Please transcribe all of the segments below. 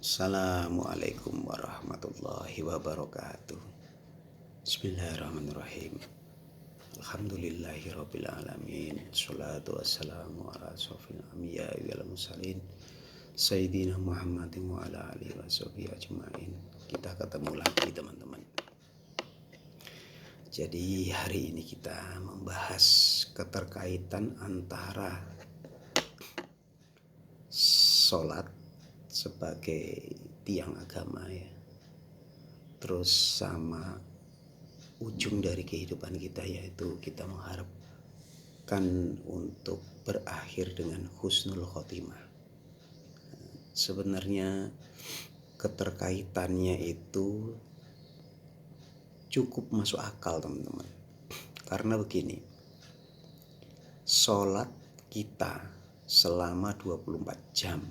Assalamualaikum warahmatullahi wabarakatuh. Bismillahirrahmanirrahim. Alhamdulillahirabbil alamin. Shalatu wassalamu ala asrofil anbiya'i wal mursalin Sayyidina Muhammadin wa ala alihi washabihi ajmain. Kita ketemu lagi teman-teman. Jadi hari ini kita membahas keterkaitan antara sholat sebagai tiang agama ya, terus sama ujung dari kehidupan kita, yaitu kita mengharapkan untuk berakhir dengan husnul khotimah. Sebenarnya keterkaitannya itu cukup masuk akal teman-teman, karena begini, sholat kita selama 24 jam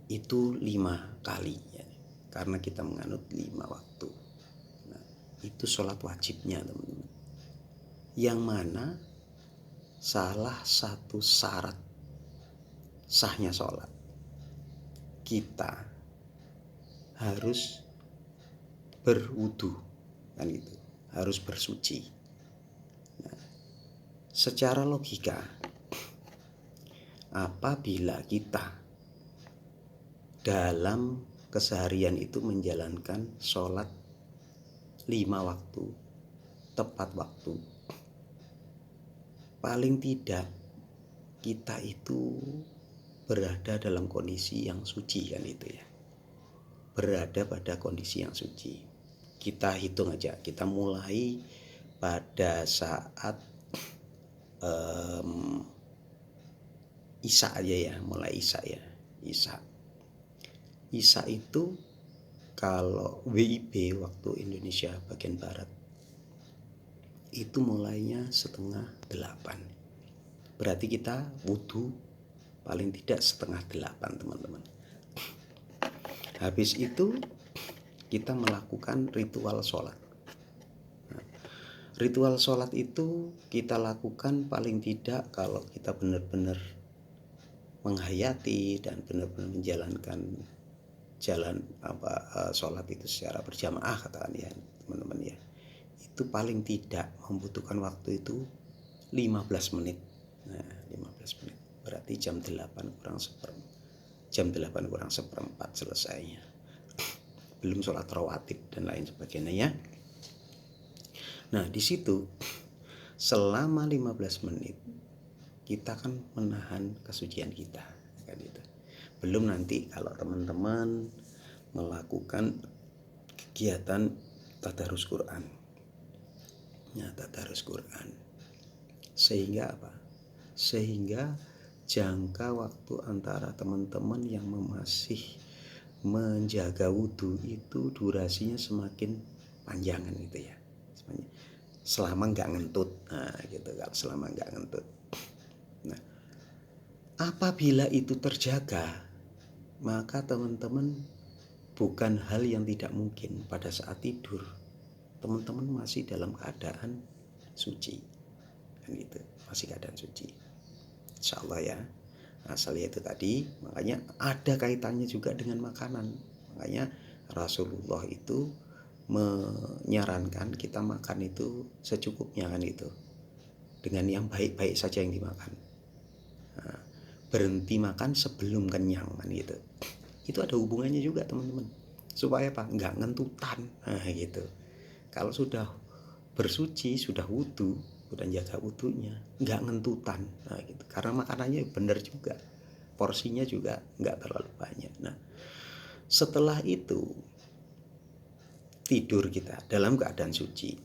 itu 5 kali ya, karena kita menganut 5 waktu. Nah, itu sholat wajibnya teman-teman, yang mana salah satu syarat sahnya sholat, kita harus berwudu, kan gitu, harus bersuci. Nah, secara logika, apabila kita dalam keseharian itu menjalankan sholat 5 waktu tepat waktu, paling tidak kita itu berada dalam kondisi yang suci, kan itu ya, berada pada kondisi yang suci. Kita hitung aja, kita mulai pada saat Isya aja ya, mulai Isya ya. Isya itu kalau WIB waktu Indonesia bagian Barat itu mulainya 7:30. Berarti kita wudhu paling tidak 7:30 teman-teman. Habis itu kita melakukan ritual sholat. Nah, ritual sholat itu kita lakukan paling tidak kalau kita benar-benar menghayati dan benar-benar menjalankan jalan sholat itu secara berjamaah, katakan ya teman-teman ya, itu paling tidak membutuhkan waktu itu 15 menit. Nah, 15 menit berarti jam 8 kurang seperempat selesainya, belum sholat rawatib dan lain sebagainya ya. Nah, di situ selama 15 menit kita kan menahan kesucian kita, kan itu. Belum nanti kalau teman-teman melakukan kegiatan tadarus Quran. Nah, tadarus Quran. Sehingga apa? Sehingga jangka waktu antara teman-teman yang masih menjaga wudhu itu durasinya semakin panjangan gitu ya. Selama nggak ngentut. Nah, gitu, kalau selama nggak ngentut. Nah, apabila itu terjaga, maka teman-teman, bukan hal yang tidak mungkin pada saat tidur teman-teman masih dalam keadaan suci, kan gitu, masih keadaan suci, insya Allah ya. Asalnya itu tadi, makanya ada kaitannya juga dengan makanan. Makanya Rasulullah itu menyarankan kita makan itu secukupnya, kan itu, dengan yang baik-baik saja yang dimakan. Nah, berhenti makan sebelum kenyang, kan gitu. Itu ada hubungannya juga teman-teman, supaya apa? Nggak ngentutan. Nah gitu, kalau sudah bersuci, sudah wudhu, sudah jaga wudhunya, nggak ngentutan. Nah gitu, karena makanannya benar juga, porsinya juga nggak terlalu banyak. Nah, setelah itu tidur kita dalam keadaan suci.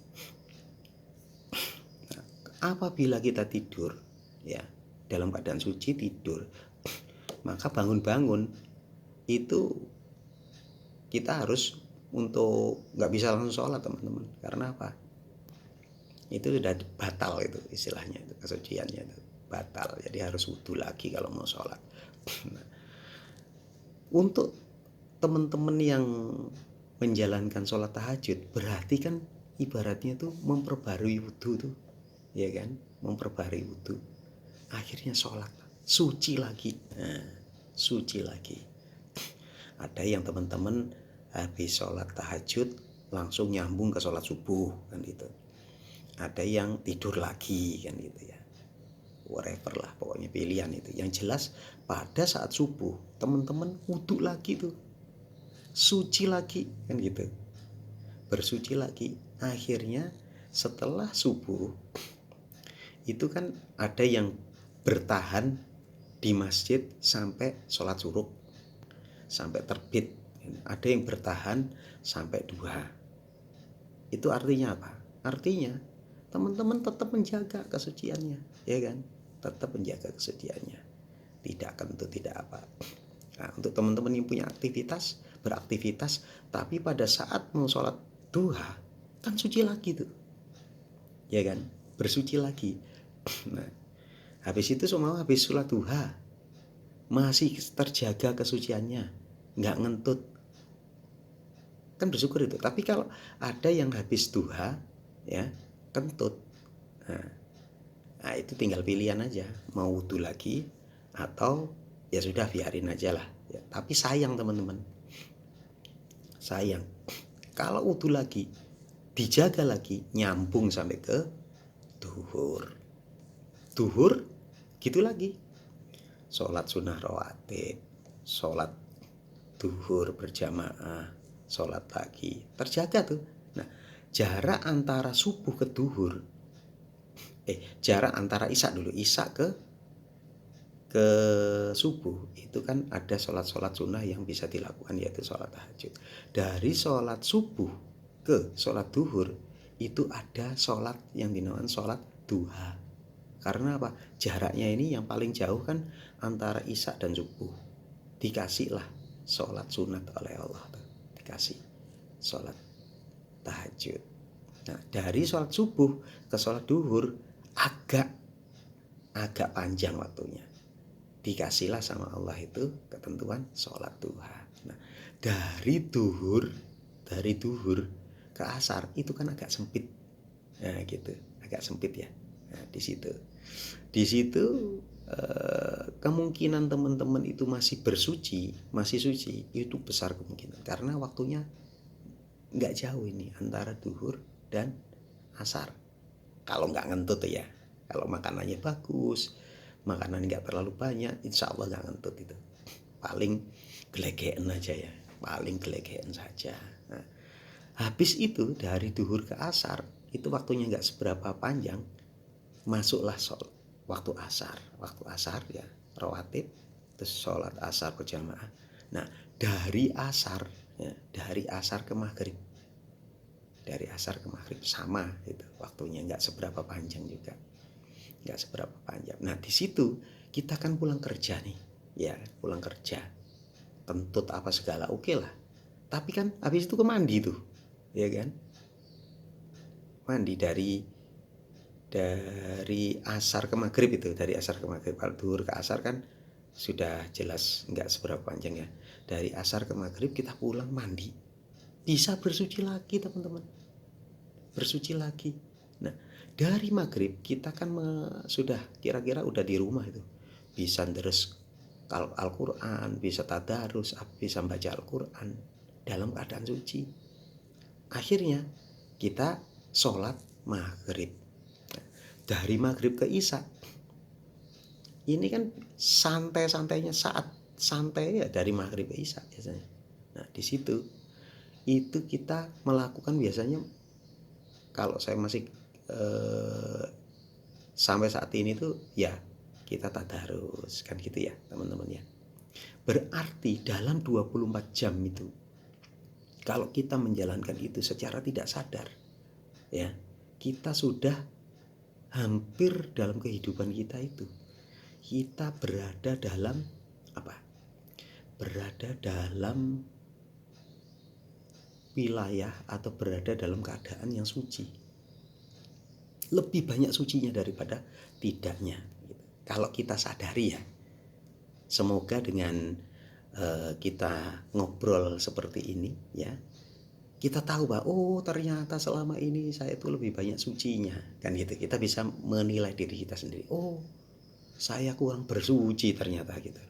Nah, apabila kita tidur ya dalam keadaan suci, tidur, maka bangun-bangun itu kita harus untuk nggak bisa langsung sholat teman-teman. Karena apa? Itu sudah batal, itu istilahnya, itu kesuciannya itu batal, jadi harus wudhu lagi kalau mau sholat. Nah, untuk teman-teman yang menjalankan sholat tahajud, berarti kan ibaratnya tuh memperbarui wudhu tuh, ya kan, memperbarui wudhu, akhirnya sholat suci lagi. Nah, suci lagi. Ada yang teman-teman habis sholat tahajud langsung nyambung ke sholat subuh kan gitu. Ada yang tidur lagi kan gitu ya. Whatever lah, pokoknya pilihan itu. Yang jelas pada saat subuh teman-teman wudhu lagi tuh, suci lagi kan gitu, bersuci lagi. Akhirnya setelah subuh itu kan ada yang bertahan di masjid sampai sholat syuruk, sampai terbit. Ada yang bertahan sampai duha. Itu artinya apa? Artinya teman-teman tetap menjaga kesuciannya, ya kan? Tetap menjaga kesuciannya. Tidak kentut, tidak apa. Nah, untuk teman-teman yang punya aktivitas, beraktivitas, tapi pada saat mau sholat duha, kan suci lagi tuh, ya kan? Bersuci lagi. Nah, habis itu semua habis sholat duha, masih terjaga kesuciannya, nggak ngentut, kan bersyukur itu. Tapi kalau ada yang habis duha ya kentut, nah itu tinggal pilihan aja, mau wudhu lagi atau ya sudah biarin aja lah ya. Tapi sayang teman-teman, sayang kalau wudhu lagi dijaga lagi nyambung sampai ke duhur gitu lagi, sholat sunnah rawatib, sholat duhur berjamaah, sholat lagi, terjaga tuh. Nah, jarak antara subuh ke duhur, jarak antara isya dulu, isya ke subuh itu kan ada sholat sunnah yang bisa dilakukan, yaitu sholat tahajud. Dari sholat subuh ke sholat duhur itu ada sholat yang dinamakan sholat duha. Karena apa? Jaraknya ini yang paling jauh kan antara isya dan subuh. Dikasihlah sholat sunat oleh Allah, dikasih sholat tahajud. Nah, dari sholat subuh ke sholat duhur agak panjang waktunya. Dikasihlah sama Allah itu ketentuan sholat duha. Nah, dari duhur ke asar itu kan agak sempit. Nah, gitu, agak sempit ya. Nah, di situ kemungkinan teman-teman itu masih suci itu besar kemungkinan, karena waktunya nggak jauh ini antara duhur dan asar. Kalau nggak ngentut ya, kalau makanannya bagus, makanan nggak terlalu banyak, insya Allah nggak ngentut itu. Paling gelegean aja ya, paling gelegean saja. Nah, habis itu dari duhur ke asar itu waktunya nggak seberapa panjang, masuklah waktu asar ya rawatib, terus sholat asar berjamaah. Nah, dari asar ke maghrib, sama itu waktunya, nggak seberapa panjang juga, nggak seberapa panjang. Nah, di situ kita kan pulang kerja nih ya, pulang kerja kentut apa segala oke lah, tapi kan habis itu ke mandi tuh ya kan, mandi dari asar ke maghrib itu, dari asar ke maghrib. Kalau duhur ke asar kan sudah jelas nggak seberapa panjang ya. Dari asar ke maghrib kita pulang mandi, bisa bersuci lagi teman-teman, bersuci lagi. Nah, dari maghrib kita kan sudah kira-kira udah di rumah itu, bisa terus Al-Quran, bisa tadarus, bisa baca Al-Quran dalam keadaan suci. Akhirnya kita sholat maghrib. Dari maghrib ke isya ini kan santai-santainya, saat santai ya dari maghrib ke isya biasanya. Nah, di situ itu kita melakukan biasanya, kalau saya masih sampai saat ini tuh ya kita tadarus kan gitu ya teman-teman ya. Berarti dalam 24 jam itu kalau kita menjalankan itu secara tidak sadar ya, kita sudah hampir dalam kehidupan kita itu kita berada dalam apa? Berada dalam wilayah atau berada dalam keadaan yang suci. Lebih banyak sucinya daripada tidaknya. Kalau kita sadari ya. Semoga dengan kita ngobrol seperti ini ya, kita tahu bahwa oh ternyata selama ini saya itu lebih banyak sucinya kan gitu. Kita bisa menilai diri kita sendiri, oh saya kurang bersuci ternyata gitu.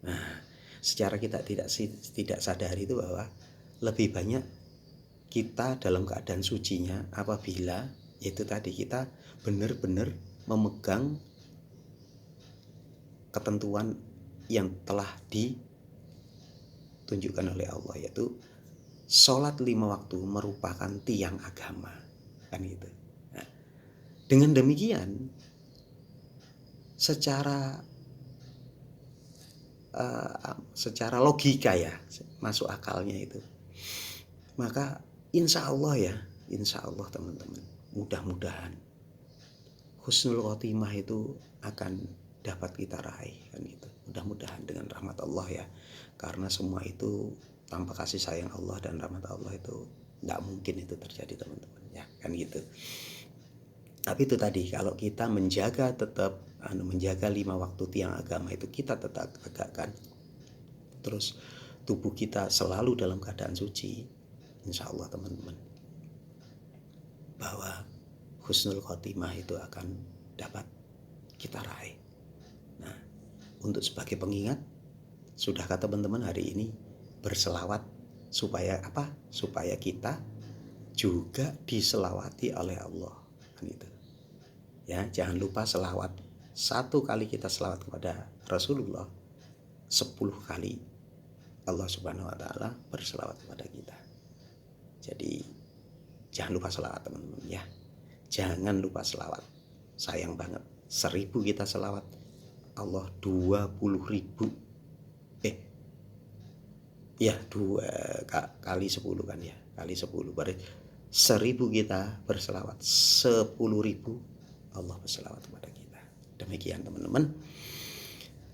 Nah, secara kita tidak sadari itu bahwa lebih banyak kita dalam keadaan sucinya apabila yaitu tadi kita benar-benar memegang ketentuan yang telah ditunjukkan oleh Allah, yaitu sholat 5 waktu merupakan tiang agama, kan gitu. Nah, dengan demikian secara logika ya, masuk akalnya itu, maka insya Allah teman-teman, mudah-mudahan husnul khotimah itu akan dapat kita raih, kan gitu. Mudah-mudahan dengan rahmat Allah ya, karena semua itu tanpa kasih sayang Allah dan rahmat Allah itu tidak mungkin itu terjadi teman-teman ya, kan gitu. Tapi itu tadi, kalau kita menjaga 5 waktu tiang agama itu kita tetap tegakkan, terus tubuh kita selalu dalam keadaan suci, insya Allah teman-teman, bahwa husnul khotimah itu akan dapat kita raih. Nah, untuk sebagai pengingat, sudahkah teman-teman hari ini berselawat supaya apa? Supaya kita juga diselawati oleh Allah, kan itu. Ya, jangan lupa selawat. 1 kali kita selawat kepada Rasulullah, 10 kali Allah Subhanahu wa taala berselawat kepada kita. Jadi jangan lupa selawat teman-teman ya. Jangan lupa selawat. Sayang banget, 1000 kita selawat, Allah 20.000. Ya 2 kali 10 kan ya, kali 10 berarti 1000 kita berselawat, 10.000 Allah berselawat kepada kita. Demikian teman-teman.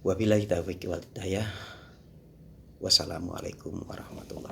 Wabillahi taufiq wal hidayah. Wassalamualaikum warahmatullahi